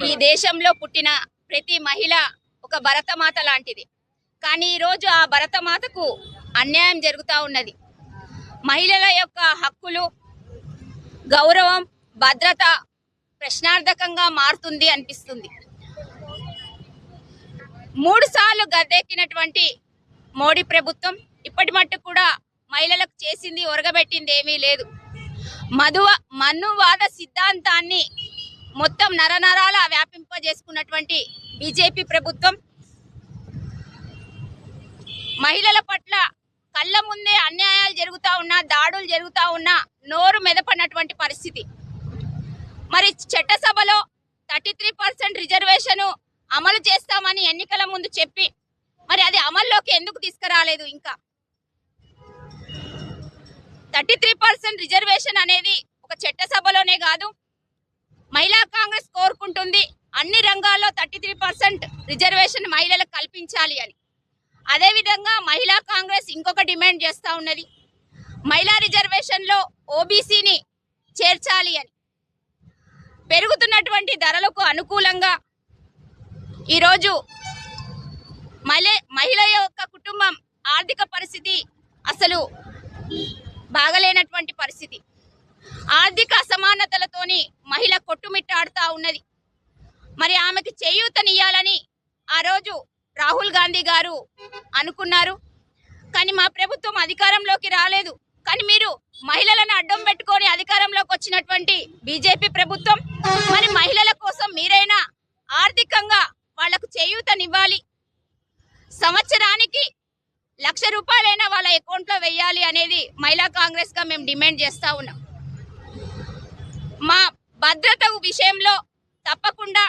ఈ దేశంలో పుట్టిన ప్రతి మహిళ ఒక భరతమాత లాంటిది. కానీ ఈరోజు ఆ భరతమాతకు అన్యాయం జరుగుతూ ఉన్నది. మహిళల యొక్క హక్కులు, గౌరవం, భద్రత ప్రశ్నార్థకంగా మారుతుంది అనిపిస్తుంది. 3 సార్లు గద్దెక్కినటువంటి మోడీ ప్రభుత్వం ఇప్పటి మట్టుకు కూడా మహిళలకు చేసింది, ఒరగబెట్టింది ఏమీ లేదు. మనువాద సిద్ధాంతాన్ని మొత్తం నరనరాల వ్యాపింపజేసుకున్నటువంటి బీజేపీ ప్రభుత్వం మహిళల పట్ల కళ్ళ ముందే అన్యాయాలు జరుగుతూ ఉన్నా, దాడులు జరుగుతూ ఉన్నా నోరు మెదపడినటువంటి పరిస్థితి. మరి చట్టసభలో 33% రిజర్వేషన్ అమలు చేస్తామని ఎన్నికల ముందు చెప్పి మరి అది అమల్లోకి ఎందుకు తీసుకురాలేదు? ఇంకా 33% రిజర్వేషన్ అనేది ఒక చట్టసభలోనే కాదు, మహిళా కాంగ్రెస్ కోరుకుంటుంది అన్ని రంగాల్లో 33% రిజర్వేషన్ మహిళలకు కల్పించాలి అని. అదేవిధంగా మహిళా కాంగ్రెస్ ఇంకొక డిమాండ్ చేస్తూ ఉన్నది, మహిళా రిజర్వేషన్లో ఓబీసీని చేర్చాలి అని. పెరుగుతున్నటువంటి ధరలకు అనుకూలంగా ఈరోజు మహిళ యొక్క కుటుంబం ఆర్థిక పరిస్థితి అసలు బాగలేనటువంటి పరిస్థితి. ఆర్థిక అసమానతలతోని మహిళ కొట్టుమిట్టాడుతూ ఉన్నది. మరి ఆమెకి చేయూతనియ్యాలని ఆ రోజు రాహుల్ గాంధీ గారు అనుకున్నారు. కానీ మా ప్రభుత్వం అధికారంలోకి రాలేదు. కానీ మీరు మహిళలను అడ్డం పెట్టుకొని అధికారంలోకి వచ్చినటువంటి బీజేపీ ప్రభుత్వం మరి మహిళల కోసం మీరైనా ఆర్థికంగా వాళ్లకు చేయూతనివ్వాలి, సంవత్సరానికి 1,00,000 రూపాయలైనా వాళ్ళ అకౌంట్లో వేయాలి అనేది మహిళా కాంగ్రెస్ గా మేము డిమాండ్ చేస్తా ఉన్నాం. మా భద్రత విషయంలో